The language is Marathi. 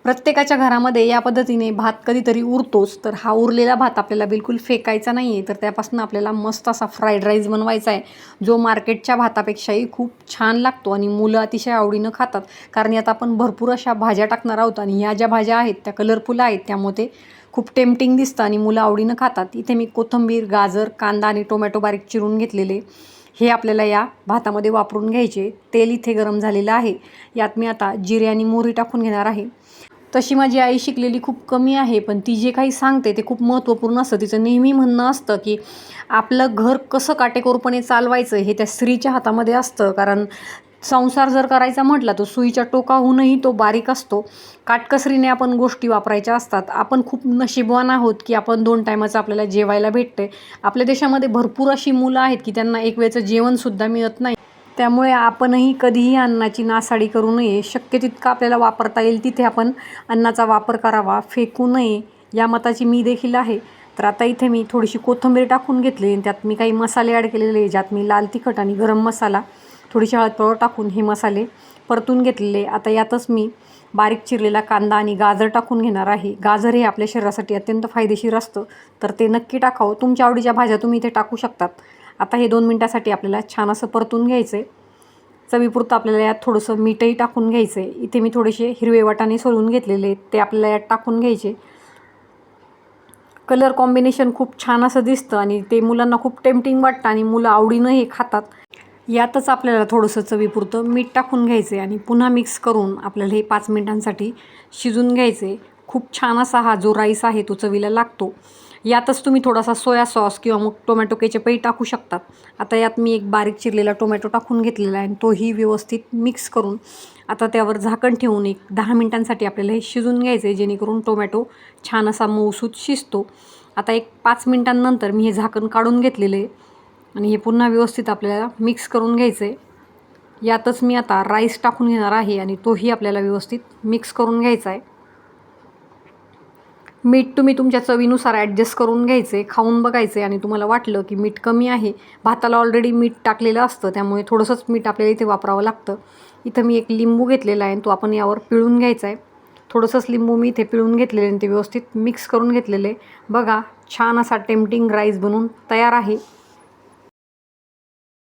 प्रत्येकाच्या घरामध्ये या पद्धतीने भात कधीतरी उरतोच, तर हा उरलेला भात आपल्याला बिलकुल फेकायचा नाही आहे. तर त्यापासून आपल्याला मस्त असा फ्राईड राईस बनवायचा आहे, जो मार्केटच्या भातापेक्षाही खूप छान लागतो आणि मुलं अतिशय आवडीनं खातात. कारण यात आपण भरपूर अशा भाज्या टाकणार आहोत आणि ह्या ज्या भाज्या आहेत त्या कलरफुल आहेत, त्यामुळे ते खूप टेम्पटिंग दिसतं आणि मुलं आवडीनं खातात. इथे मी कोथिंबीर, गाजर, कांदा आणि टोमॅटो बारीक चिरून घेतलेले हे आपल्याला या भातामध्ये वापरून घ्यायचे. तेल इथे गरम झालेलं आहे. यात मी आता जिरे आणि मोहरी टाकून घेणार आहे. तशी माझी आई शिकलेली खूप कमी आहे, पण ती जे काही सांगते ते खूप महत्त्वपूर्ण असतं. तिचं नेहमी म्हणणं असतं की आपलं घर कसं काटेकोरपणे चालवायचं हे त्या स्त्रीच्या हातामध्ये असतं. कारण संसार जर करायचा म्हटला तर सुईच्या टोकाहूनही तो बारीक असतो. काटकसरीने आपण गोष्टी वापरायच्या असतात. आपण खूप नशीबवान आहोत की आपण 2 टायमाचं आपल्याला जेवायला भेटते. आपल्या देशामध्ये भरपूर अशी मुलं आहेत की त्यांना एक वेळचं जेवणसुद्धा मिळत नाही. त्यामुळे आपणही कधीही अन्नाची नासाडी करू नये. शक्य तितका आपल्याला वापरता येईल तिथे आपण अन्नाचा वापर करावा, फेकू नये, या मताची मी देखील आहे. तर आता इथे मी थोडीशी कोथिंबीर टाकून घेतली आणि त्यात मी काही मसाले ॲड केलेले आहे, ज्यात मी लाल तिखट आणि गरम मसाला, थोडीशी हळद पावडर टाकून हे मसाले परतून घेतलेले. आता यातच मी बारीक चिरलेला कांदा आणि गाजर टाकून घेणार आहे. गाजर हे आपल्या शरीरासाठी अत्यंत फायदेशीर असतं, तर ते नक्की टाकावं. तुमच्या आवडीच्या भाज्या तुम्ही इथे टाकू शकतात. आता हे 2 मिनटासाठी आपल्याला छान असं परतून घ्यायचं आहे. चवीपुरतं आपल्याला यात थोडंसं मीठही टाकून घ्यायचं आहे. इथे मी थोडेसे हिरवे वाटाणे सोलून घेतलेले आहेत, ते आपल्याला यात टाकून घ्यायचे. कलर कॉम्बिनेशन खूप छान असं दिसतं आणि ते मुलांना खूप टेम्पटिंग वाटतं आणि मुलं आवडीनं हे खातात. यातच आपल्याला थोडंसं चवीपुरतं मीठ टाकून घ्यायचं आहे आणि पुन्हा मिक्स करून आपल्याला हे 5 मिनिटांसाठी शिजून घ्यायचं आहे. खूप छान असा हा जो राईस आहे तो चवीला लागतो. यातच तुम्ही थोडासा सोया सॉस किंवा मग टोमॅटो केचपही टाकू शकतात. आता यात मी एक बारीक चिरलेला टोमॅटो टाकून घेतलेला आहे आणि तोही व्यवस्थित मिक्स करून आता त्यावर झाकण ठेवून एक 10 मिनिटांसाठी आपल्याला हे शिजून घ्यायचं आहे, जेणेकरून टोमॅटो छान असा मऊसूत शिजतो. आता एक 5 मिनिटांनंतर मी हे झाकण काढून घेतलेलं आहे आणि हे पुन्हा व्यवस्थित आपल्याला मिक्स करून घ्यायचं आहे. यातच मी आता राईस टाकून घेणार आहे आणि तोही आपल्याला व्यवस्थित मिक्स करून घ्यायचा आहे. मीठ तुम्ही तुमच्या चवीनुसार ॲडजस्ट करून घ्यायचे, खाऊन बघायचे आणि तुम्हाला वाटलं की मीठ कमी आहे, भाताला ऑलरेडी मीठ टाकलेलं असतं, त्यामुळे थोडंसंच मीठ आपल्याला इथे वापरावं लागतं. इथं मी एक लिंबू घेतलेला आहे आणि तो आपण यावर पिळून घ्यायचा आहे. थोडंसंच लिंबू मी इथे पिळून घेतलेले आणि ते व्यवस्थित मिक्स करून घेतलेले. बघा, छान असा टेम्पटिंग राईस बनवून तयार आहे.